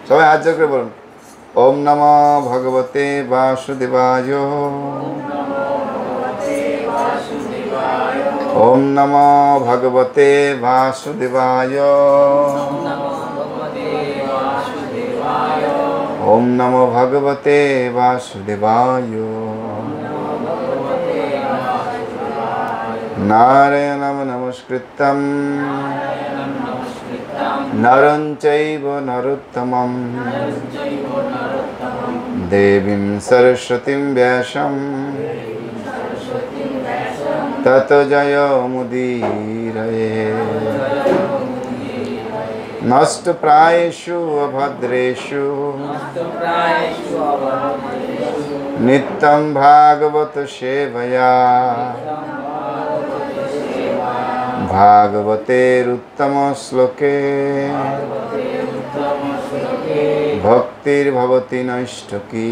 সবাই হাত জোড় করে বলুন, ওম নমো ভগবতে বাসুদেবায়, ওম নমো ভগবতে বাসুদেবায়, ওম নমো ভগবতে বাসুদেবায়। নারায়ণং নমস্কৃত্যং নরং চৈব নরোত্তমং দেবীং সরস্বতীং ব্যাসং ততো জয়মুদীরয়ে। নষ্টপ্রায়েষু অভদ্রেষু নিত্যং ভাগবত সেবয়া ভাগবতের উত্তম শ্লোকে ভক্তির্ভবতি নৈষ্ঠকি।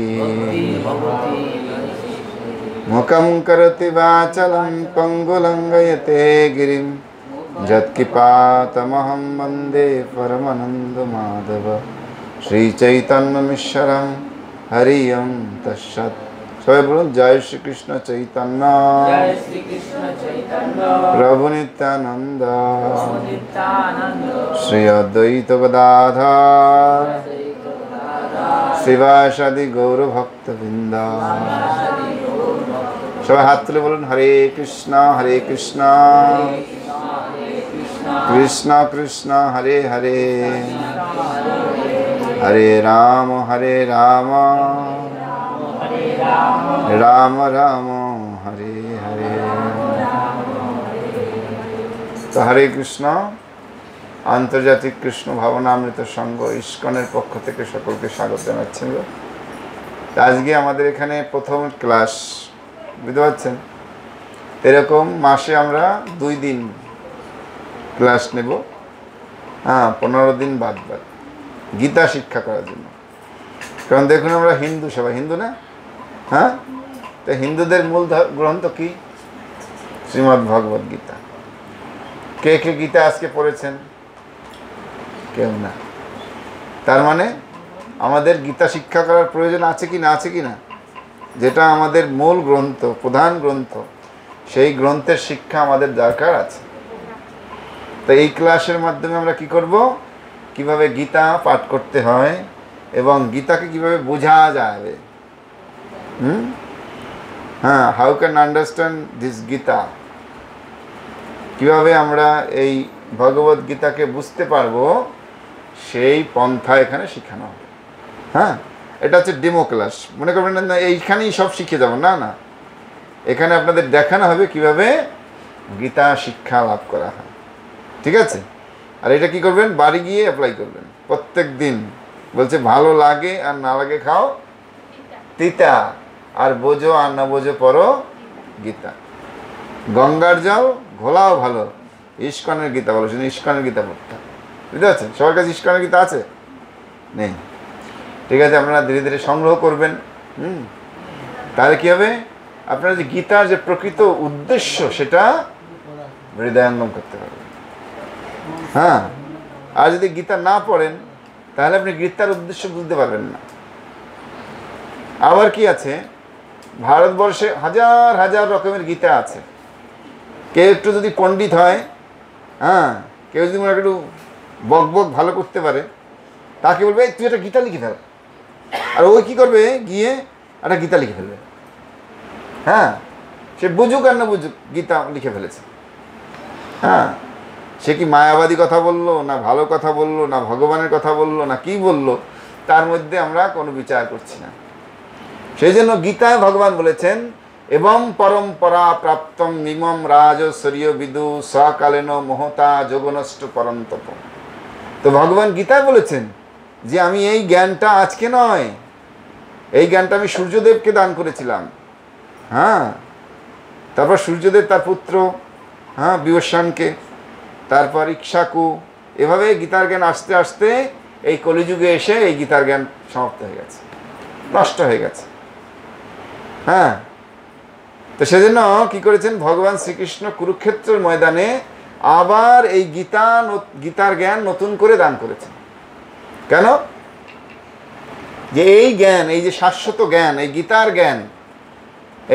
মুখং করোতি বাচালং পঙ্গুলঙ্ঘয়তে গিরিম যৎকিপাতমহং বন্দে পরমানন্দমাধব। শ্রীচৈতন্যমীশ্বরং হরি ওম তৎসৎ। সবাই বলুন, জয় শ্রীকৃষ্ণ চৈতন্য প্রভু নিত্যানন্দ শ্রী অদ্বৈত গদাধর শ্রীবাসাদি গৌরভক্তবৃন্দ। সবাই হাত তুলে বলুন, হরে কৃষ্ণ কৃষ্ণ কৃষ্ণ হরে হরে, হরে রাম রাম রাম হরে হরে। তো হরে কৃষ্ণ আন্তর্জাতিক কৃষ্ণ ভাবনামৃত সংঘ ইস্কনের পক্ষ থেকে সকলকে স্বাগত জানাচ্ছেন। আজকে আমাদের এখানে প্রথম ক্লাস, বুঝতে পারছেন? এরকম মাসে আমরা 2 দিন ক্লাস নেব, 15 দিন বাদ গীতা শিক্ষা করার জন্য। কারণ দেখুন, আমরা হিন্দু, সবাই হিন্দু না? তো হিন্দুদের মূল গ্রন্থ কি? শ্রীমদ্ ভগবদ গীতা। কে কে গীতা আজকে পড়েছেন? কেউ না। তার মানে আমাদের গীতা শিক্ষা করার প্রয়োজন আছে কি না? যেটা আমাদের মূল গ্রন্থ, প্রধান গ্রন্থ, সেই গ্রন্থের শিক্ষা আমাদের দরকার আছে। তো এই ক্লাসের মাধ্যমে আমরা কি করব? কিভাবে গীতা পাঠ করতে হয় এবং গীতাকে কিভাবে বোঝা যাবে। How can understand this Gita, কিভাবে আমরা এই ভগবদ গীতাকে বুঝতে পারবো, সেই পন্থা এখানে শেখানো হবে। এটা হচ্ছে ডেমো ক্লাস। মনে করবেন না এইখানেই সব শিখে যাব, না, এখানে আপনাদের দেখানো হবে কিভাবে গীতা শিক্ষা লাভ করা হয়। ঠিক আছে? আর এটা কি করবেন? বাড়ি গিয়ে অ্যাপ্লাই করবেন প্রত্যেক দিন। বলছে ভালো লাগে আর না লাগে খাও তিতা, আর বোঝো আর না বোঝো পড়ো গীতা। গঙ্গার জল ঘোলাও ভালো, ইস্কনের গীতা বলো, শুধু ইস্কনের গীতা পড়তে। বুঝতে পারছেন? সবার কাছে ইস্কনের গীতা আছে? নেই। ঠিক আছে, আপনারা ধীরে ধীরে সংগ্রহ করবেন। তাহলে কী হবে? আপনারা যে গীতার যে প্রকৃত উদ্দেশ্য সেটা হৃদয়ঙ্গম করতে পারবেন। আর যদি গীতা না পড়েন তাহলে আপনি গীতার উদ্দেশ্য বুঝতে পারবেন না। আবার কি আছে, ভারতবর্ষে হাজার হাজার রকমের গীতা আছে। কেউ একটু যদি পণ্ডিত হয়, কেউ যদি মনে একটু বক ভালো করতে পারে, তাকে বলবে তুই একটা গীতা লিখে ফেল। আর ওই কী করবে? গিয়ে একটা গীতা লিখে ফেলবে। সে বুঝুক আর না বুঝুক, গীতা লিখে ফেলেছে। সে কি মায়াবাদী কথা বললো, না ভালো কথা বললো, না ভগবানের কথা বললো, না কি বললো, তার মধ্যে আমরা কোনো বিচার করছি না। সেই জন্য গীতায় ভগবান বলেছেন, এবং পরম্পরা প্রাপ্তম নিমম রাজস্বরীয় বিদু সকালেন মহতা যোগনষ্ট পরন্তপ। তো ভগবান গীতায় বলেছেন যে আমি এই জ্ঞানটা আজকে নয়, এই জ্ঞানটা আমি সূর্যদেবকে দান করেছিলাম। তারপর সূর্যদেব তার পুত্র বিবস্বানকে, তারপর ইক্ষ্বাকু, এভাবে গীতার জ্ঞান আস্তে আস্তে এই কলিযুগে এসে এই গীতার জ্ঞান সমাপ্ত হয়ে গেছে, নষ্ট হয়ে গেছে। তো সেজন্য কি করেছেন ভগবান শ্রীকৃষ্ণ? কুরুক্ষেত্রের ময়দানে আবার এই গীতার জ্ঞান নতুন করে দান করেছেন। কেন? যে এই জ্ঞান, এই যে শাশ্বত জ্ঞান, এই গীতার জ্ঞান,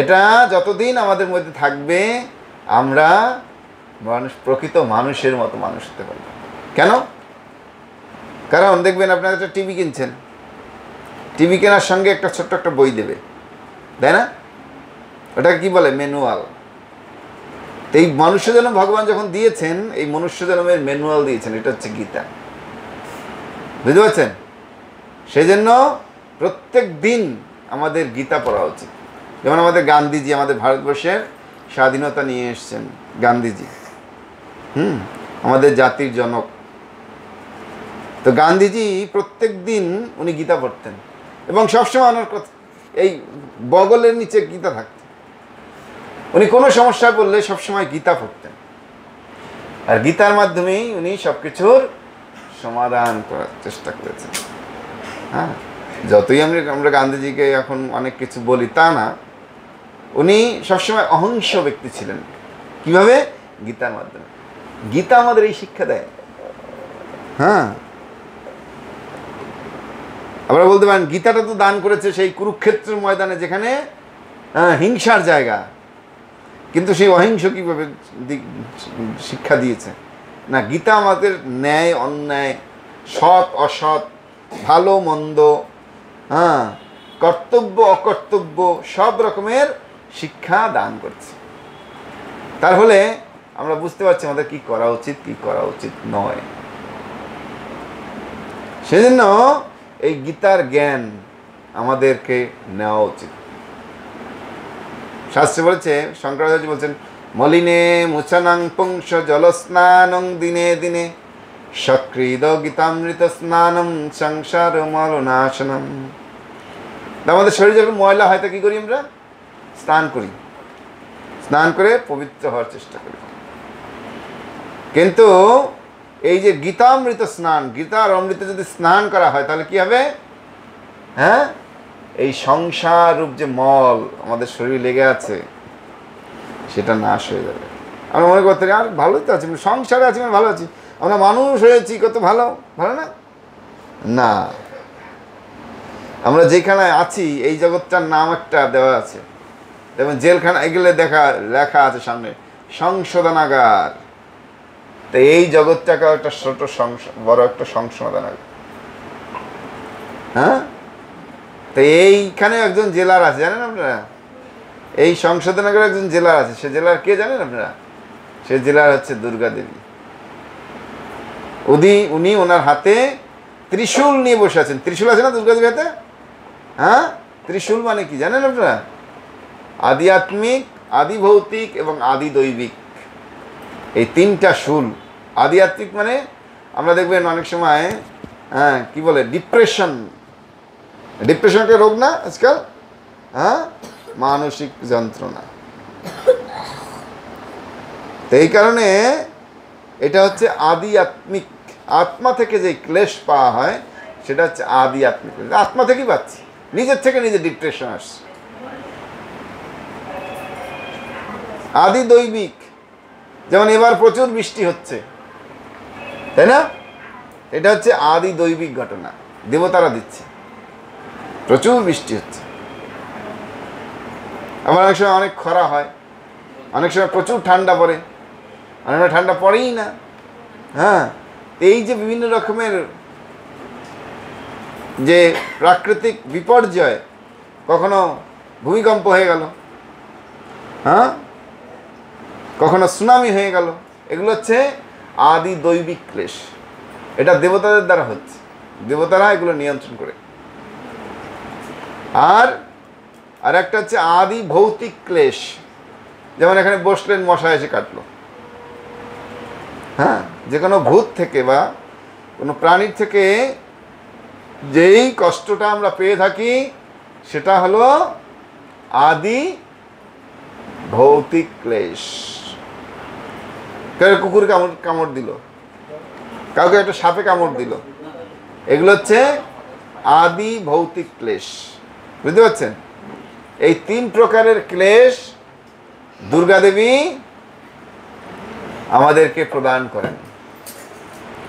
এটা যতদিন আমাদের মধ্যে থাকবে আমরা প্রকৃত মানুষের মতো মানুষ হতে পারব। কেন? কারণ দেখবেন আপনারা একটা টিভি কিনছেন, টিভি কেনার সঙ্গে একটা ছোট্ট একটা বই দেবে, তাই না? ওটাকে কি বলে? ম্যানুয়াল। তো এই মনুষ্য জন্ম ভগবান যখন দিয়েছেন, এই মনুষ্য জন্মের ম্যানুয়াল দিয়েছেন, এটা হচ্ছে গীতা। বুঝতে পারছেন? সেই জন্য প্রত্যেক দিন আমাদের গীতা পড়া উচিত। যেমন আমাদের গান্ধীজি আমাদের ভারতবর্ষের স্বাধীনতা নিয়ে এসছেন, গান্ধীজি আমাদের জাতির জনক। তো গান্ধীজি প্রত্যেক দিন উনি গীতা পড়তেন এবং সবসময় ওনার এই বগলের নিচে গীতা থাকত। উনি কোনো সমস্যায় পড়লে সবসময় গীতা পড়তেন, আর গীতার মাধ্যমেই উনি সব কিছুর সমাধান করার চেষ্টা করেছেন। হ্যাঁ, যতই আমরা গান্ধীজিকে এখন অনেক কিছু বলি তা না, উনি সবসময় অহিংস ব্যক্তি ছিলেন। কিভাবে? গীতার মাধ্যমে। গীতা আমাদের এই শিক্ষা দেয়। হ্যাঁ, আমরা বলতে পারেন গীতাটা তো দান করেছে সেই কুরুক্ষেত্রের ময়দানে, যেখানে হিংসার জায়গা, কিন্তু সেই অহিংস কীভাবে শিক্ষা দিয়েছে না? গীতা আমাদের ন্যায় অন্যায়, সৎ অসৎ, ভালো মন্দ, কর্তব্য অকর্তব্য সব রকমের শিক্ষা দান করছে। তার ফলে আমরা বুঝতে পারছি আমাদের কি করা উচিত, কি করা উচিত নয়। সেজন্য এই গীতার জ্ঞান আমাদেরকে নেওয়া উচিত। শাস্ত্রে বলেছে, শঙ্করাচার্য বলছেন, মলিনে মুচনাং পুংস জলস্নানং দিনে দিনে সক্রিদ গীতামৃত স্নানম সংসার মলনাশনম। আমাদের শরীর যখন ময়লা হয় তা কি করি আমরা? স্নান করি, স্নান করে পবিত্র হওয়ার চেষ্টা করি। কিন্তু এই যে গীতামৃত স্নান, গীতার অমৃতে যদি স্নান করা হয় তাহলে কি হবে? হ্যাঁ, এই সংসার রূপ যে মল আমাদের শরীরে লেগে আছে সেটা নাশ হয়ে যাবে। আমরা মনে করতে আর ভালোই তো আছি, সংসারে আছি মানে ভালো আছি, আমরা মানুষ হয়েছি, কত ভালো, ভালো না? না, আমরা যেখানে আছি এই জগৎটার নাম একটা দেওয়া আছে, এবং জেলখানায় গেলে লেখা আছে সামনে সংশোধনাগার। তো এই জগৎটাকে একটা ছোট বড় একটা সংশোধনাগার। হ্যাঁ, তো এইখানে একজন জেলার আছে, জানেন আপনারা? এই সংশোধনাগারে একজন জেলার আছে। সে জেলার কে জানেন আপনারা? সে জেলার হচ্ছে দুর্গা দেবী। উনি ওনার হাতে ত্রিশূল নিয়ে বসে আছেন। ত্রিশূল আছে না দুর্গা দেবীর হাতে? হ্যাঁ, ত্রিশূল মানে কি জানেন আপনারা? আধ্যাত্মিক, আদি ভৌতিক এবং আদি দৈবিক, এই তিনটা শূল। আধ্যাত্মিক মানে আমরা দেখবেন অনেক সময় কি বলে, ডিপ্রেশন একটা রোগ না আজকাল? হ্যাঁ, মানসিক যন্ত্রণা। তো এই কারণে এটা হচ্ছে আধ্যাত্মিক। আত্মা থেকে যে ক্লেশ পাওয়া হয় সেটা হচ্ছে আধ্যাত্মিক। আত্মা থেকেই পাচ্ছি, নিজের থেকে নিজে ডিপ্রেশন আসছে। আদি দৈবিক, যেমন এবার প্রচুর বৃষ্টি হচ্ছে, তাই না? এটা হচ্ছে আদি দৈবিক ঘটনা, দেবতারা দিচ্ছে, প্রচুর বৃষ্টি হচ্ছে। আবার অনেক সময় অনেক খরা হয়, অনেক সময় প্রচুর ঠান্ডা পড়ে, অনেক সময় ঠান্ডা পড়েই না। হ্যাঁ, এই যে বিভিন্ন রকমের যে প্রাকৃতিক বিপর্যয়, কখনো ভূমিকম্প হয়ে গেল, হ্যাঁ, কখনো সুনামি হয়ে গেল, এগুলো হচ্ছে আদি দৈবিক ক্লেশ। এটা দেবতাদের দ্বারা হচ্ছে, দেবতারা এগুলো নিয়ন্ত্রণ করে। আর একটা হচ্ছে আদি ভৌতিক ক্লেশ, যেমন এখানে বসলেন, মশা এসে কাটলো। হ্যাঁ, যে কোনো ভূত থেকে বা কোনো প্রাণীর থেকে যেই কষ্টটা আমরা পেয়ে থাকি সেটা হলো আদি ভৌতিক ক্লেশ। কেউ কুকুর কামড় দিল, কাউকে একটা সাপে কামড় দিল, এগুলো হচ্ছে আদি ভৌতিক ক্লেশ। বুঝতে পারছেন? এই তিন প্রকারের ক্লেশ দুর্গা দেবী আমাদেরকে প্রদান করেন।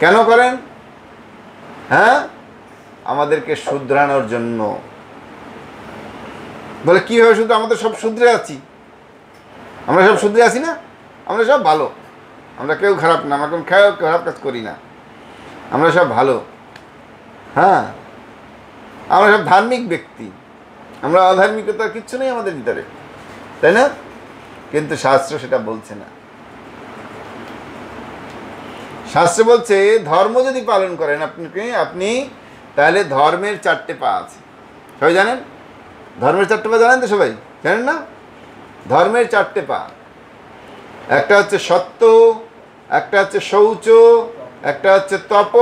কেন করেন? হ্যাঁ, আমাদেরকে শুধরানোর জন্য। বলে কীভাবে শুধু? আমরা তো সব শুধরে আছি, আমরা সব শুধরে আছি না, আমরা সব ভালো, আমরা কেউ খারাপ না, আমরা কোনো খারাপ কাজ করি না, আমরা সব ভালো। হ্যাঁ, আমরা সব ধার্মিক ব্যক্তি, আমরা অধার্মিকতার কিচ্ছু নেই আমাদের ভিতরে, তাই না? কিন্তু শাস্ত্র সেটা বলছে না। শাস্ত্র বলছে ধর্ম যদি পালন করেন আপনি তাহলে ধর্মের 4টে পা আছে। সবাই জানেন ধর্মের 4টে পা? জানেন তো সবাই? জানেন না? ধর্মের 4টে পা, একটা হচ্ছে সত্য, একটা হচ্ছে শৌচ, একটা হচ্ছে তপ,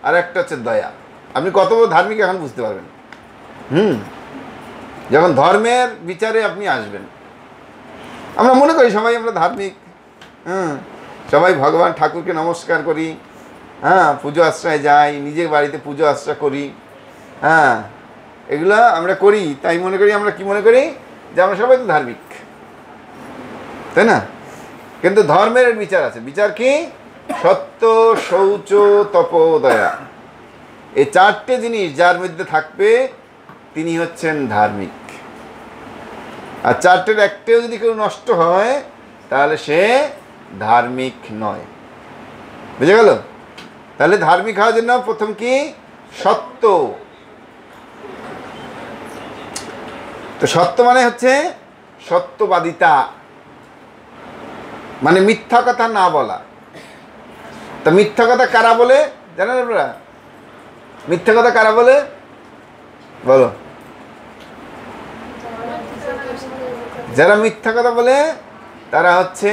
আর একটা হচ্ছে দয়া। আপনি কত বড় ধার্মিক এখন বুঝতে পারবেন যখন ধর্মের বিচারে আপনি আসবেন। আমরা মনে করি সবাই আমরা ধার্মিক, সবাই ভগবান ঠাকুরকে নমস্কার করি, পুজো আশ্রয় যাই, নিজের বাড়িতে পুজো আশ্রয় করি, এগুলো আমরা করি, তাই মনে করি আমরা কি মনে করি যে আমরা সবাই তো ধার্মিক, তাই না? কিন্তু ধর্মের বিচার আছে। বিচার কি? সত্য, শৌচ, তপ, দয়া। এই 4টে জিনিস যার মধ্যে থাকবে তিনি হচ্ছেন ধার্মিক। আর 4টের একটাও যদি কেউ নষ্ট হয় তাহলে সে ধার্মিক নয়। বুঝে গেল? তাহলে ধার্মিক হওয়ার জন্য প্রথম কি? সত্য। তো সত্য মানে হচ্ছে সত্যবাদিতা, মানে মিথ্যা কথা না বলা। তো মিথ্যা কথা কারা বলে জানেন আপনারা? মিথ্যা কথা কারা বলে বলো? যারা মিথ্যা কথা বলে তারা হচ্ছে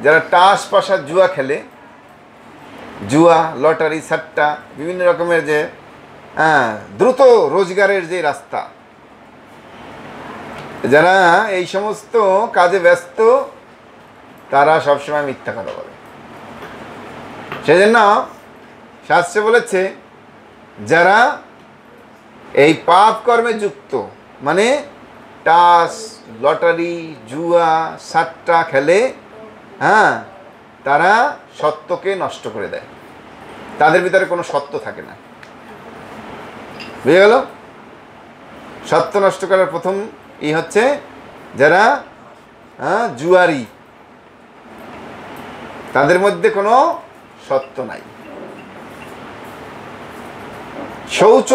যারা টাস পাশা জুয়া খেলে, জুয়া, লটারি, সাট্টা, বিভিন্ন রকমের যে দ্রুত রোজগারের যে রাস্তা, যারা এই সমস্ত কাজে ব্যস্ত তারা সবসময় মিথ্যা কথা বলে। সেজন্য শাস্ত্রে বলেছে যারা এই পাপ কর্মে যুক্ত, মানে টাস, লটারি, জুয়া, সাট্টা খেলে, তারা সত্যকে নষ্ট করে দেয়, তাদের ভিতরে কোনো সত্য থাকে না। বুঝে গেল? সত্য নষ্ট করার প্রথম হচ্ছে যারা জুয়ারি, তাদের মধ্যে কোনো সত্য নাই। শৌচ,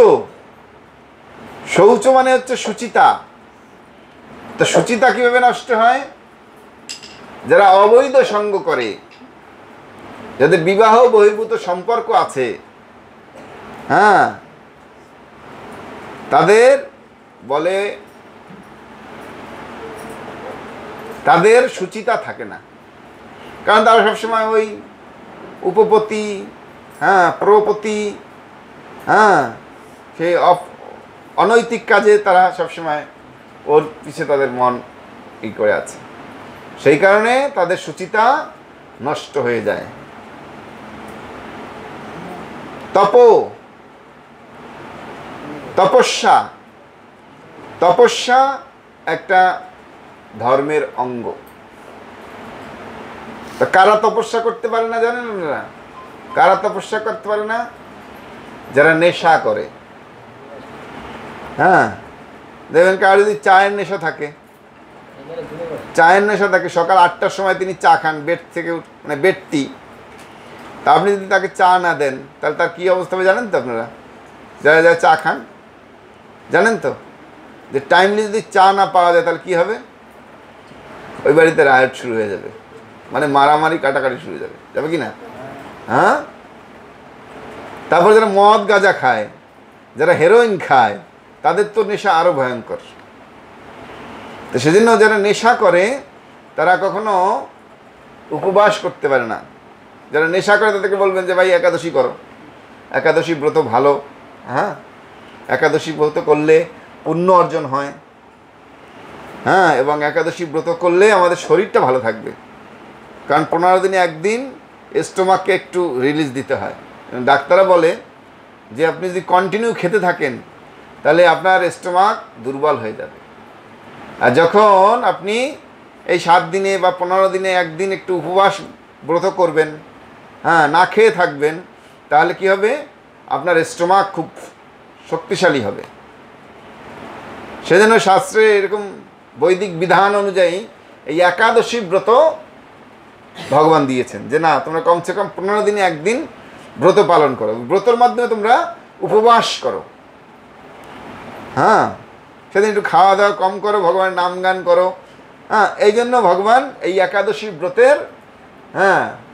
শৌচ মানে হচ্ছে সুচিতা। তো সুচিতা কিভাবে নষ্ট হয়? যারা অবৈধ সঙ্গ করে, যাদের বিবাহ বহির্ভূত সম্পর্ক আছে, তাদের বলে তাদের সুচিতা থাকে না, কারণ তারা সবসময় ওই উপপতি, প্রপতি, সেই অনৈতিক কাজে তারা সবসময় ওর পিছে তাদের মন করে আছে, সেই কারণে তাদের সুচিতা নষ্ট হয়ে যায়। তপস্যা, তপস্যা একটা ধর্মের অঙ্গ। তো কারা তপস্যা করতে পারে না জানেন আপনারা? কারা তপস্যা করতে পারে না? যারা নেশা করে। দেখবেন কার যদি চায়ের নেশা থাকে, সকাল 8টার সময় তিনি চা খান, বেড থেকে মানে বেডটি, তা আপনি যদি তাকে চা না দেন তাহলে তার কী অবস্থা হবে জানেন তো আপনারা? যারা যারা চা খান জানেন তো যে টাইমলি যদি চা না পাওয়া যায় তাহলে কী হবে? ওই বাড়িতে রায়ট শুরু হয়ে যাবে, মানে মারামারি কাটাকাটি শুরু হয়ে যাবে কি না? তারপর যারা মদ গাঁজা খায়, যারা হেরোইন খায়, তাদের তো নেশা আরও ভয়ঙ্কর। তো সেজন্য যারা নেশা করে তারা কখনো উপবাস করতে পারে না। যারা নেশা করে তাদেরকে বলবেন যে ভাই একাদশী করো, একাদশী ব্রত ভালো, একাদশী ব্রত করলে পুণ্য অর্জন হয়, এবং একাদশী ব্রত করলে আমাদের শরীরটা ভালো থাকবে, কারণ 15 দিনে একদিন স্টোমাককে একটু রিলিজ দিতে হয়। ডাক্তাররা বলে যে আপনি যদি কন্টিনিউ খেতে থাকেন তাহলে আপনার স্টোমাক দুর্বল হয়ে যাবে, আর যখন আপনি এই 7 দিনে বা 15 দিনে একদিন একটু উপবাস ব্রত করবেন, না খেয়ে থাকবেন, তাহলে কি হবে? আপনার স্টোমাক খুব শক্তিশালী হবে। সেজন্য শাস্ত্রে এরকম বৈদিক বিধান অনুযায়ী এই একাদশী ব্রত ভগবান দিয়েছেন যে না, তোমরা কমসে কম 15 দিনে একদিন ব্রত পালন করো, ব্রতের মাধ্যমে তোমরা উপবাস করো। হ্যাঁ, সেদিন একটু খাওয়া দাওয়া কম করো, ভগবানের নাম গান করো। হ্যাঁ, এই জন্য ভগবান এই একাদশী ব্রতের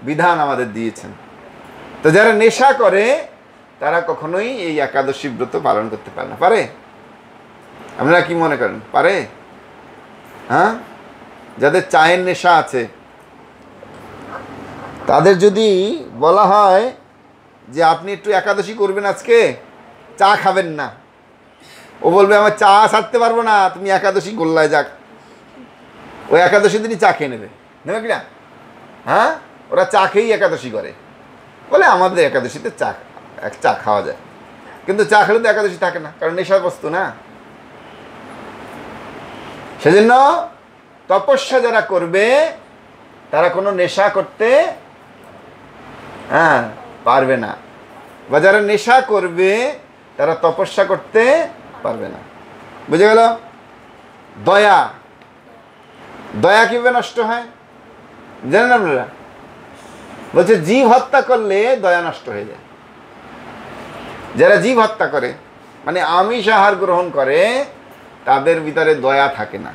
বিধান আমাদের দিয়েছেন। তো যারা নেশা করে তারা কখনোই এই একাদশী ব্রত পালন করতে পারে না। পারে? আপনারা কি মনে করেন পারে? হ্যাঁ, যাদের চায়ের নেশা আছে তাদের যদি বলা হয় যে আপনি একটু একাদশী করবেন, আজকে চা খাবেন না, ও বলবে আমার চা ছাড়তে পারবো না, তুমি একাদশী গোল্লায় যাক। ওই একাদশী দিনই চা খেয়ে নেবে, নেবে কিনা? হ্যাঁ, ওরা চা খেয়েই একাদশী করে, বলে আমাদের একাদশীতে চা খাওয়া যায়। কিন্তু চা খেলে তো একাদশী থাকে না, কারণ নেশার বস্তু না। সেজন্য তপস্যা যারা করবে তারা কোনো নেশা করতে পারবে না, বা যারা নেশা করবে তারা তপস্যা করতে পারবে না। বুঝে গেল? দয়া, দয়া কিভাবে নষ্ট হয় জানেন আপনারা? বলছে জীব হত্যা করলে দয়া নষ্ট হয়ে যায়। যারা জীব হত্যা করে মানে আমিষ আহার গ্রহণ করে তাদের ভিতরে দয়া থাকে না।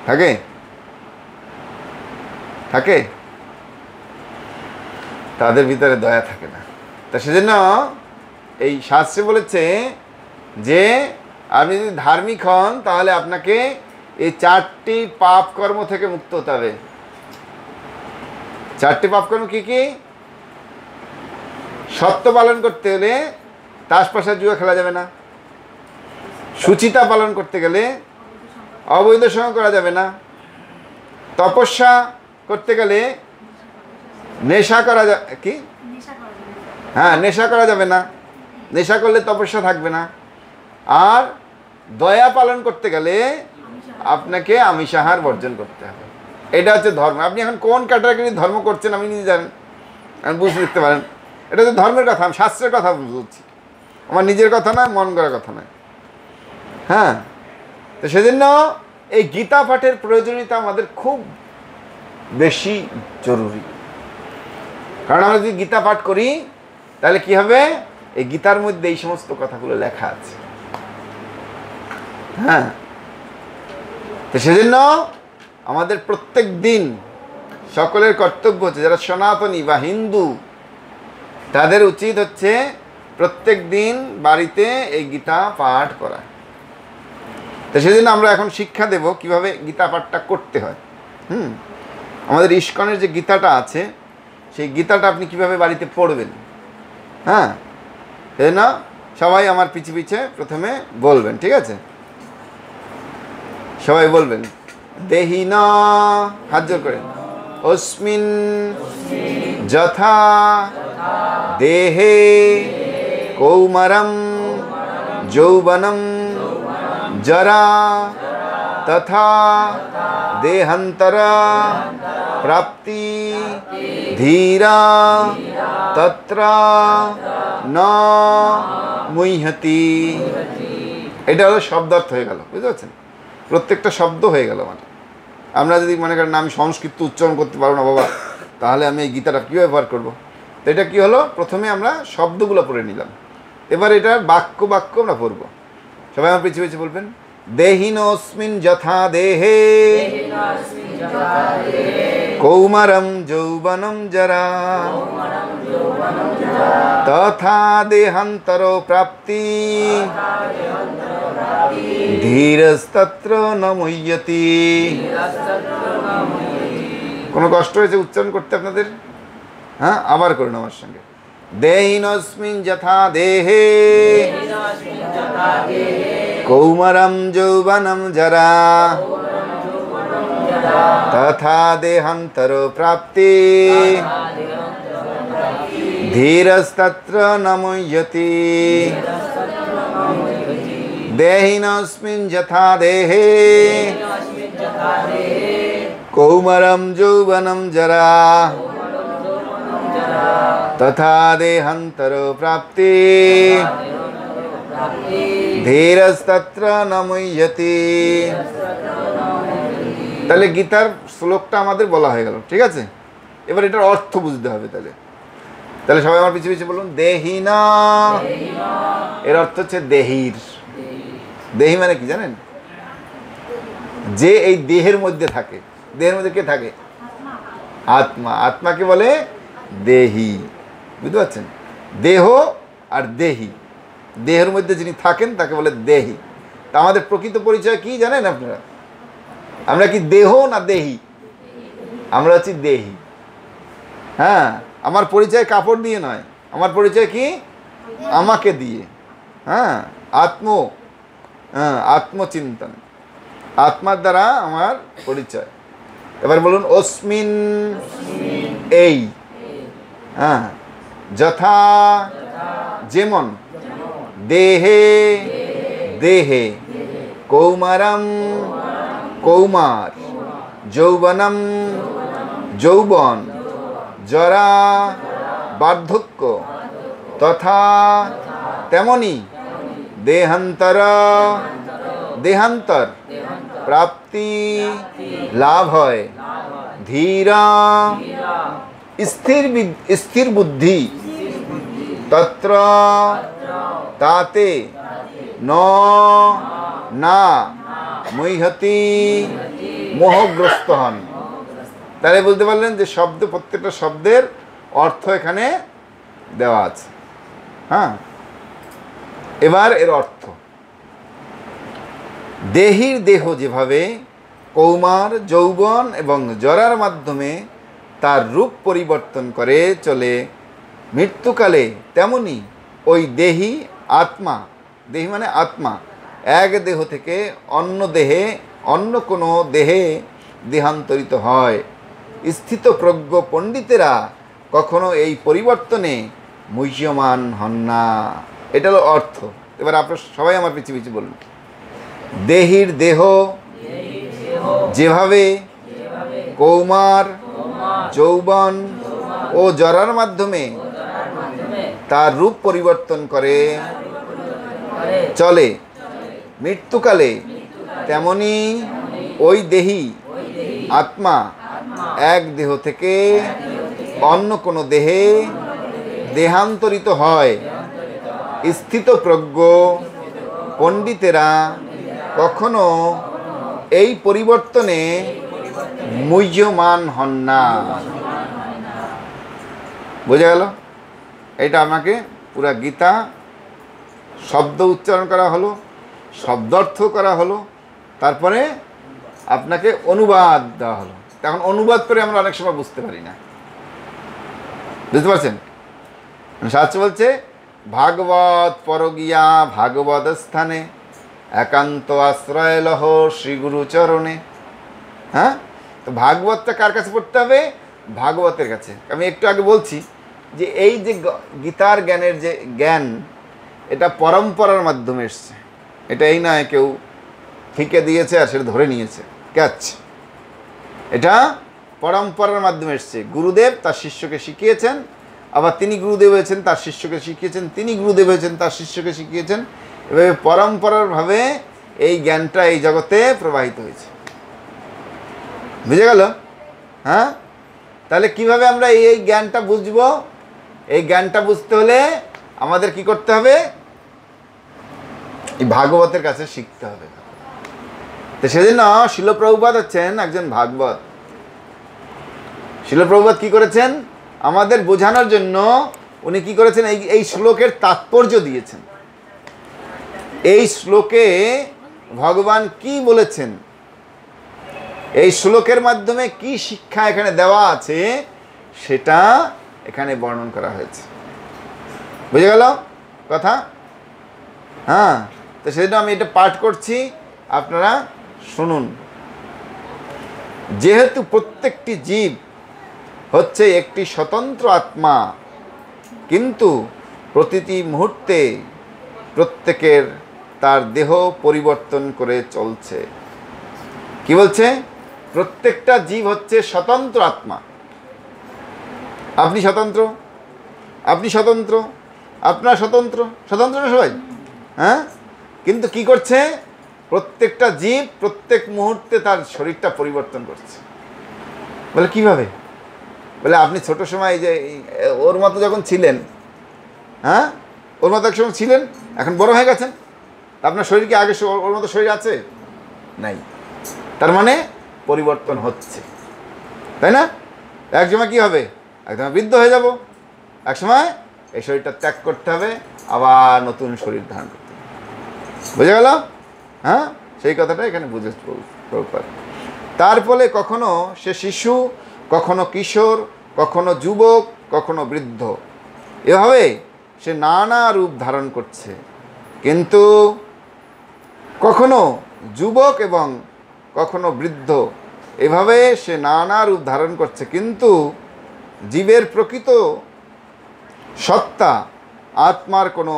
থাকে? থাকে? তাদের ভিতরে দয়া থাকে না। তা সেজন্য এই শাস্ত্রে বলেছে যে আপনি যদি ধার্মিক হন তাহলে আপনাকে এই 4টি পাপ কর্ম থেকে মুক্ত হতে হবে। 4টি পাপ কর্ম কি কি? সত্য পালন করতে হলে তাস পাশা জুয়া খেলা যাবে না। সুচিতা পালন করতে গেলে অবৈধ সঙ্গ করা যাবে না। তপস্যা করতে গেলে নেশা করা কি? হ্যাঁ, নেশা করা যাবে না, নেশা করলে তপস্যা থাকবে না। আর দয়া পালন করতে গেলে আপনাকে আমিষ আহার বর্জন করতে হবে। এটা হচ্ছে ধর্ম। আপনি এখন কোন ক্যাটাগরির ধর্ম করছেন আমি নিজে জানেন, আমি বুঝতে দেখতে পারেন। এটা হচ্ছে ধর্মের কথা, আমি শাস্ত্রের কথা বলছি, আমার নিজের কথা নয়, মন করার কথা নয়। হ্যাঁ, তো সেজন্য এই গীতা পাঠের প্রয়োজনীয়তা আমাদের খুব বেশি জরুরি। কারণ আমরা যদি গীতা পাঠ করি তাহলে কি হবে? এই গীতার মধ্যে এই সমস্ত কথাগুলো লেখা আছে। হ্যাঁ, তো সেজন্য আমাদের প্রত্যেক দিন সকলের কর্তব্য হচ্ছে, যারা সনাতনী বা হিন্দু তাদের উচিত হচ্ছে প্রত্যেক দিন বাড়িতে এই গীতা পাঠ করা। তো সেজন্য আমরা এখন শিক্ষা দেব কিভাবে গীতা পাঠটা করতে হয়। আমাদের ইস্কনের যে গীতাটা আছে সেই গীতাটা আপনি কিভাবে বাড়িতে পড়বেন। হ্যাঁ, সেজন্য সবাই আমার পিছে পিছে প্রথমে বলবেন, ঠিক আছে? সবাই বলবেন দেহিনা, হাত জোর করে, অস্মিন যথা দেহে কৌমারম যৌবনম জরা তথা দেহান্তর প্রাপ্তি ধীরা তত্র ন মুহ্যতি। এটা হলো শব্দার্থ হয়ে গেল, বুঝতে পারছেন? প্রত্যেকটা শব্দ হয়ে গেল। মানে আমরা যদি মনে করেন আমি সংস্কৃত উচ্চারণ করতে পারবো না বাবা, তাহলে আমি এই গীতাটা কীভাবে ব্যবহার করবো? তো এটা কী হলো, প্রথমে আমরা শব্দগুলো পড়ে নিলাম, এবার এটার বাক্য আমরা পড়বো। সবাই আমার পিছিয়ে পিছিয়ে বলবেন দেহিনোস্মিন যথা দেহে কৌমারম যৌবনম জরা তথা দেহান্তর প্রাপ্তি ধীরস্তত্র ন মুহ্যতি। কোনো কষ্ট হয়েছে উচ্চারণ করতে আপনাদের? হ্যাঁ, আবার করুন আমার সঙ্গে। দেহিনোস্মিন যথা দেহে কৌমারম যৌবনম জরা তথা দেহান্তর প্রাপ্তি ধীরস্তত্র ন মুহ্যতি। দেহিনোস্মিন যথা দেহে কৌমারম যৌবনম জরা তথা দেহান্তর প্রাপ্তি ধীরস্তত্র ন মুহ্যতি। তাহলে গীতার শ্লোকটা আমাদের বলা হয়ে গেল, ঠিক আছে? এবার এটার অর্থ বুঝতে হবে। তাহলে তাহলে সবাই আমার পিছু পিছু বলুন, দেহিনা। এর অর্থ হচ্ছে দেহির। দেহি মানে কি জানেন? যে এই দেহের মধ্যে থাকে। দেহের মধ্যে কে থাকে? আত্মা। আত্মাকে বলে দেহি। বুঝতে পারছেন? দেহ আর দেহি, দেহের মধ্যে যিনি থাকেন তাকে বলে দেহি। তা আমাদের প্রকৃত পরিচয় কি জানেন আপনারা? আমরা কি দেহ না দেহি? আমরা হচ্ছি দেহি। হ্যাঁ, আমার পরিচয় কাপড় দিয়ে নয়, আমার পরিচয় কি? আমাকে দিয়ে। হ্যাঁ, আত্মচিন্তন, আত্মার দ্বারা আমার পরিচয়। এবার বলুন, অস্মিন, এই। হ্যাঁ, যথা, যেমন, দেহে, দেহে, কৌমারম, কৌমার, যৌবনম, যৌবন, জরা, বার্ধক্য, তথা, তেমনি, দেহান্তর, দেহান্তর, প্রাপ্তি, লাভ হয়, ধীরা, স্থির বুদ্ধি, তত্র, তাতে, না, মুহ্যতি, মোহগ্রস্ত হন। তাহলে বলতে পারলেন যে শব্দ, প্রত্যেকটা শব্দের অর্থ এখানে দেওয়া আছে। হ্যাঁ, এবার এর অর্থ, দেহির দেহ যেভাবে কৌমার, যৌবন এবং জরার মাধ্যমে তার রূপ পরিবর্তন করে চলে মৃত্যুকালে, তেমনি ওই দেহি আত্মা, দেহি মানে আত্মা, এক দেহ থেকে অন্য দেহে, অন্য কোনো দেহে দেহান্তরিত হয়। স্থিতপ্রজ্ঞ পণ্ডিতেরা কখনো এই পরিবর্তনে মুহ্যমান হন না। এটা হলো অর্থ। এবার আপনারা সবাই আমার পিছু পিছু বলুন, দেহির দেহ যেভাবে কৌমার, যৌবন ও জরার মাধ্যমে তার রূপ পরিবর্তন করে চলে মৃত্যুকালে, তেমনি ওই দেহি আত্মা এক দেহ থেকে অন্য কোনো দেহে দেহান্তরিত হয়। স্থিতপ্রজ্ঞ পণ্ডিতেরা কখনো এই পরিবর্তনে মুহ্যমান হন না। বোঝা গেল? এটা আমাকে পুরা গীতা শব্দ উচ্চারণ করা হলো, শব্দার্থ করা হলো, তারপরে আপনাকে অনুবাদ দেওয়া হলো। এখন অনুবাদ করে আমরা অনেক সময় বুঝতে পারি না। বুঝতে পারছেন? শাস্ত্র বলছে, ভাগবত পরগিয়া ভাগবত স্থানে একান্ত আশ্রয় লহ শ্রী গুরু চরণে। হ্যাঁ, তো ভাগবতটা কার কাছে পড়তে হবে? ভাগবতের কাছে। আমি একটু আগে বলছি যে এই যে গীতার জ্ঞানের যে জ্ঞান, এটা পরম্পরার মাধ্যমে এসছে। এটা এই নয় কেউ ফিকে দিয়েছে আর সেটা ধরে নিয়েছে ক্যাচ। এটা পরম্পরার মাধ্যমে এসছে। গুরুদেব তার শিষ্যকে শিখিয়েছেন, আবার তিনি গুরুদেব হয়েছেন, তার শিষ্যকে শিখিয়েছেন, তিনি গুরুদেব হয়েছেন, তার শিষ্যকে শিখিয়েছেন। এভাবে পরম্পরারভাবে এই জ্ঞানটা এই জগতে প্রবাহিত হয়েছে। বুঝে গেল? হ্যাঁ, তাহলে কিভাবে আমরা এই জ্ঞানটা বুঝব? এই জ্ঞানটা বুঝতে হলে আমাদের কি করতে হবে? এই ভাগবতের কাছে শিখতে হবে। তো সেজন্য শিল প্রভুপাদ হচ্ছেন একজন ভাগবত। শিল প্রভুপাদ কি করেছেন? আমাদের বোঝানোর জন্য উনি কি করেছেন? এই শ্লোকের তাৎপর্য দিয়েছেন। এই শ্লোকে ভগবান কি বলেছেন, এই শ্লোকের মাধ্যমে কি শিক্ষা এখানে দেওয়া আছে, সেটা এখানে বর্ণন করা হয়েছে। বুঝে গেল কথা? হ্যাঁ, তো সেজন্য আমি এটা পাঠ করছি, আপনারা শুনুন। যেহেতু প্রত্যেকটি জীব হচ্ছে একটি স্বতন্ত্র আত্মা, কিন্তু প্রতিটি মুহূর্তে প্রত্যেকের তার দেহ পরিবর্তন করে চলছে। কি বলছে? প্রত্যেকটা জীব হচ্ছে স্বতন্ত্র আত্মা। আপনি স্বতন্ত্র, আপনি স্বতন্ত্র, আপনার স্বতন্ত্র। স্বতন্ত্র না সবাই? হ্যাঁ, কিন্তু কি করছে, প্রত্যেকটা জীব প্রত্যেক মুহূর্তে তার শরীরটা পরিবর্তন করছে। বলে কিভাবে? বলে আপনি ছোট সময় যে ওর মতো যখন ছিলেন, হ্যাঁ, ওর মতো এক সময় ছিলেন, এখন বড় হয়ে গেছেন, আপনার শরীর কি আগে ওর মতো শরীর আছে? নাই। তার মানে পরিবর্তন হচ্ছে, তাই না? এক সময় কী হবে, একদম বৃদ্ধ হয়ে যাব, এক সময় এই শরীরটা ত্যাগ করতে হবে, আবার নতুন শরীর ধারণ করতে হবে। বুঝে গেল? হ্যাঁ, সেই কথাটা এখানে বুঝে প্রভুপাদ। তার ফলে কখনো সে শিশু, কখনো কিশোর, কখনো যুবক, কখনো বৃদ্ধ, এভাবে সে নানা রূপ ধারণ করছে। কিন্তু কখনো যুবক এবং কখনো বৃদ্ধ, এভাবে সে নানা রূপ ধারণ করছে, কিন্তু জীবের প্রকৃত সত্তা আত্মার কোনো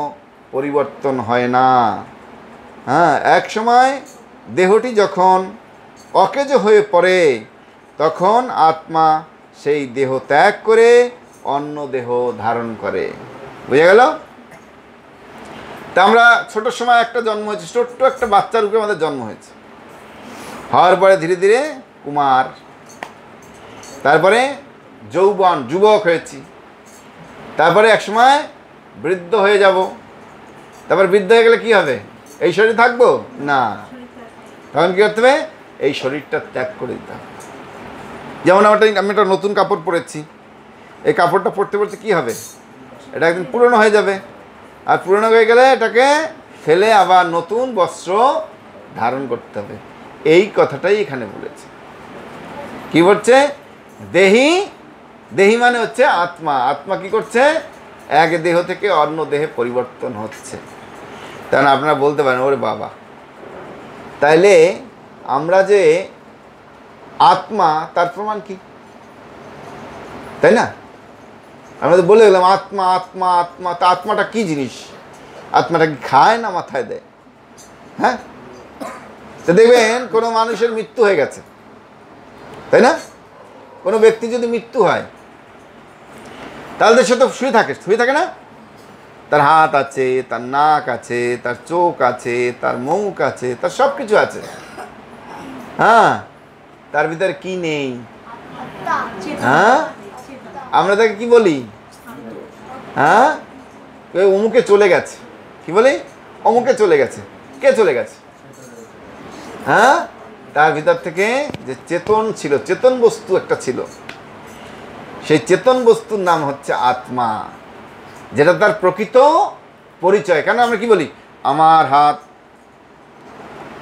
পরিবর্তন হয় না। হ্যাঁ, এক সময় দেহটি যখন অকেজ হয়ে পড়ে, তখন আত্মা সেই দেহ ত্যাগ করে অন্য দেহ ধারণ করে। বুঝে গেল? তা আমরা ছোট সময় একটা জন্ম হয়েছে, ছোট্ট একটা বাচ্চার রূপে আমাদের জন্ম হয়েছে, হওয়ার পরে ধীরে ধীরে কুমার, তারপরে যৌবন, যুবক হয়েছি, তারপরে একসময় বৃদ্ধ হয়ে যাব। তারপর বৃদ্ধ হয়ে গেলে কি হবে? এই শরীর থাকবো না, তখন কী করতে হবে? এই শরীরটা ত্যাগ করে দিতে হবে। যেমন আমি একটা নতুন কাপড় পরেছি, এই কাপড়টা পরতে পরতে কী হবে? এটা একদিন পুরনো হয়ে যাবে, আর পুরনো হয়ে গেলে এটাকে ফেলে আবার নতুন বস্ত্র ধারণ করতে হবে। এই কথাটাই এখানে বলেছে। কি বলছে? দেহি, দেহি মানে হচ্ছে আত্মা। আত্মা কি করছে? এক দেহ থেকে অন্য দেহে পরিবর্তন হচ্ছে। তাই আপনারা বলতে পারেন, ওরে বাবা, তাইলে আমরা যে আত্মা, তার প্রমাণ কি? তাই না? আমরা তো বলে গেলাম আত্মা আত্মা আত্মা। তা আত্মাটা কি জিনিস? আত্মাটা কি খায় না মাথায় দেয়? হ্যাঁ, তো দেখবেন কোনো মানুষের মৃত্যু হয়ে গেছে, তাই না? কোনো ব্যক্তি যদি মৃত্যু হয়, তাহলে সে তো শুয়ে থাকে না? তার হাত আছে, তার নাক আছে, তার চোখ আছে, তার মুখ আছে, তার সব কিছু আছে। হ্যাঁ, তার ভিতরে কি নেই? হ্যাঁ, আমরা তাকে কি বলি? হ্যাঁ, অমুকে চলে গেছে। কি বলি? অমুকে চলে গেছে। কে চলে গেছে? হ্যাঁ, তার ভিতর থেকে যে চেতন ছিল, চেতন বস্তু একটা ছিল, সেই চেতন বস্তুর নাম হচ্ছে আত্মা, যেটা তার প্রকৃত পরিচয়। কেন আমরা কি বলি? আমার হাত,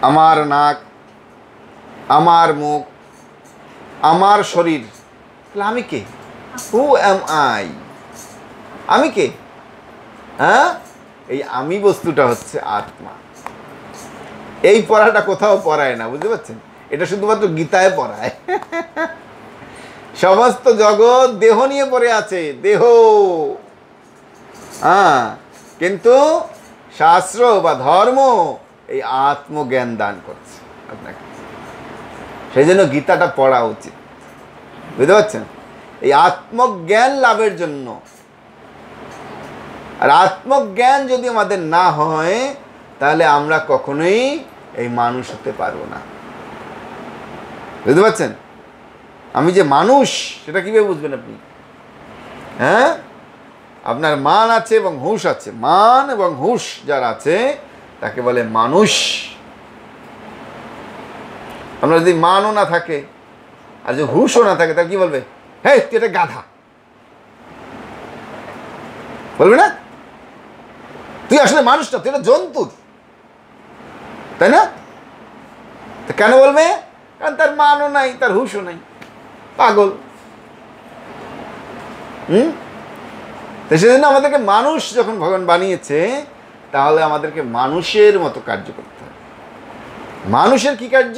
আমার নাক, আমার মুখ, আমার শরীর। তাহলে আমি কে? হু অ্যাম আই? আমি কে? হ্যাঁ, এই আমি বস্তুটা হচ্ছে আত্মা। এই পড়াটা কোথাও পড়ায় না, বুঝতে পারছেন? এটা শুধুমাত্র গীতায় পড়ায়। সমস্ত জগৎ দেহ নিয়ে পড়ে আছে, দেহ। হ্যাঁ, কিন্তু শাস্ত্র বা ধর্ম এই আত্মজ্ঞান দান করছে আপনাকে। সেই জন্য গীতাটা পড়া উচিত, বুঝতে পারছেন? এই আত্মজ্ঞান লাভের জন্য। আর আত্মজ্ঞান যদি আমাদের না হয়, তাহলে আমরা কখনোই এই মানুষ হতে পারবো না, বুঝতে পারছেন? আমি যে মানুষ, সেটা কীভাবে বুঝবেন আপনি? হ্যাঁ, আপনার মান আছে এবং হুঁশ আছে। মান এবং হুঁশ যার আছে তাকে বলে মানুষ। আপনার যদি মানও না থাকে আর যদি হুঁশও না থাকে, তাহলে কি বলবে? হে, তুই এটা গাধা বলবে না? তুই আসলে মানুষ না, তুই এটা জন্তু, তাই না? তো কেন বলবে? কারণ তার মানও নাই, তার হুঁশও নাই, পাগল। তো সেজন্য আমাদেরকে মানুষ যখন ভগবান বানিয়েছে, তাহলে আমাদেরকে মানুষের মতো কার্য করতে হবে। মানুষের কি কার্য?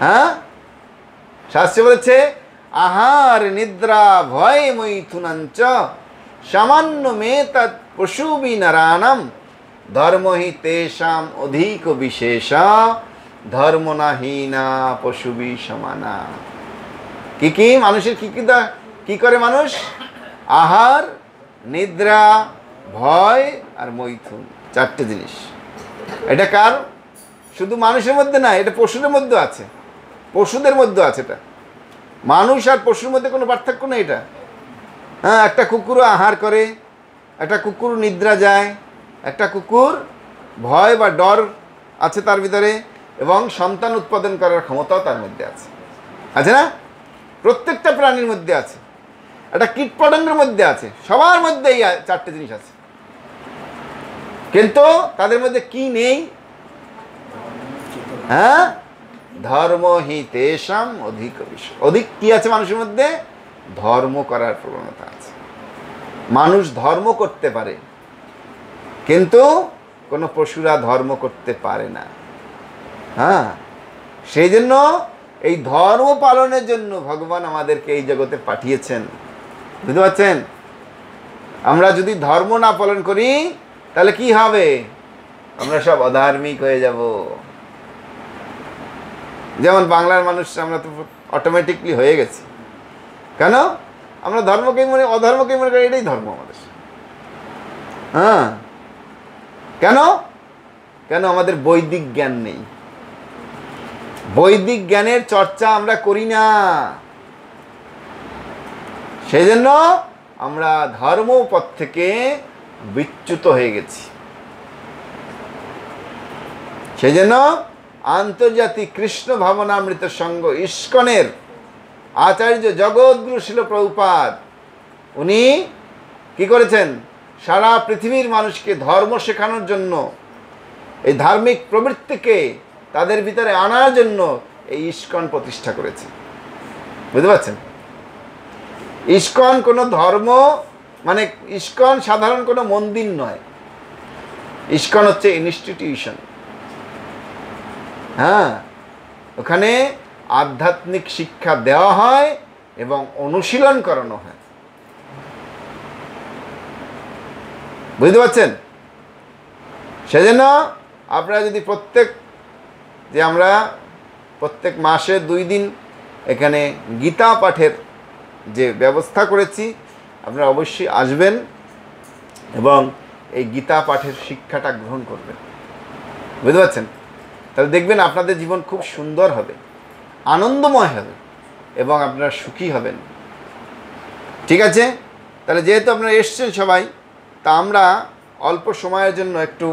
হ্যাঁ, শাস্ত্রে বলেছে আহার নিদ্রা ভয় মৈথুনাঞ্চ সামান্য মে তৎ পশুবি নারায়ণম ধর্মহি তেষাম অধিক বিশেষা ধর্মনাহীনা পশুবি সমানা। কি মানুষের কি করে মানুষ? আহার, নিদ্রা, ভয় আর মৈথুন। চারটে জিনিস। এটা কার? শুধু মানুষের মধ্যে না, এটা পশুদের মধ্যে আছে, পশুদের মধ্যে আছে। এটা মানুষ আর পশুর মধ্যে কোনো পার্থক্য নেই এটা। হ্যাঁ, একটা কুকুরও আহার করে, একটা কুকুর নিদ্রা যায়, একটা কুকুর ভয় বা ডর আছে তার ভিতরে, এবং সন্তান উৎপাদন করার ক্ষমতাও তার মধ্যে আছে, আছে না? প্রত্যেকটা প্রাণীর মধ্যে আছে, একটা কীটপতঙ্গের মধ্যে আছে, সবার মধ্যে এই চারটে জিনিস আছে। কিন্তু তাদের মধ্যে কি নেই? হ্যাঁ, ধর্ম হি তেষাম অধিক বিষয়। অধিক কি আছে মানুষের মধ্যে? ধর্ম করার প্রবণতা আছে। মানুষ ধর্ম করতে পারে, কিন্তু কোনো পশুরা ধর্ম করতে পারে না। হ্যাঁ, সেই জন্য এই ধর্ম পালনের জন্য ভগবান আমাদেরকে এই জগতে পাঠিয়েছেন। বুঝতে পারছেন? আমরা যদি ধর্ম না পালন করি তাহলে কি হবে? আমরা সব অধার্মিক হয়ে যাব। যেমন বাংলার মানুষ আমরা তো অটোমেটিকলি হয়ে গেছি। কেন? আমরা ধর্মকেই অধর্মকেই মনে করি এটাই ধর্ম আমাদের। হ্যাঁ, কেন? কেন? আমাদের বৈদিক জ্ঞান নেই, বৈদিক জ্ঞানের চর্চা আমরা করি না। সেই জন্য আমরা ধর্মপথ থেকে বিচ্যুত হয়ে গেছি। সেই জন্য আন্তর্জাতিক কৃষ্ণ ভাবনামৃত সংঘ ইস্কনের আচার্য জগৎগুরু শিল প্রভুপাদ উনি কি করেছেন? সারা পৃথিবীর মানুষকে ধর্ম শেখানোর জন্য, এই ধার্মিক প্রবৃত্তিকে তাদের ভিতরে আনার জন্য এই ইস্কন প্রতিষ্ঠা করেছে। বুঝতে পারছেন? ইস্কন কোনো ধর্ম মানে, ইস্কন সাধারণ কোনো মন্দির নয়, ইস্কন হচ্ছে ইনস্টিটিউশন। হ্যাঁ, ওখানে আধ্যাত্মিক শিক্ষা দেওয়া হয় এবং অনুশীলন করানো হয়। বুঝতে পারছেন? সেজন্য আপনারা যদি আমরা প্রত্যেক মাসে 2 দিন এখানে গীতা পাঠের যে ব্যবস্থা করেছি, আপনারা অবশ্যই আসবেন এবং এই গীতা পাঠের শিক্ষাটা গ্রহণ করবেন। বুঝতে পারছেন? তাহলে দেখবেন আপনাদের জীবন খুব সুন্দর হবে, আনন্দময় হবে এবং আপনারা সুখী হবেন। ঠিক আছে? তাহলে যেহেতু আপনারা এসছেন সবাই, তা আমরা অল্প সময়ের জন্য একটু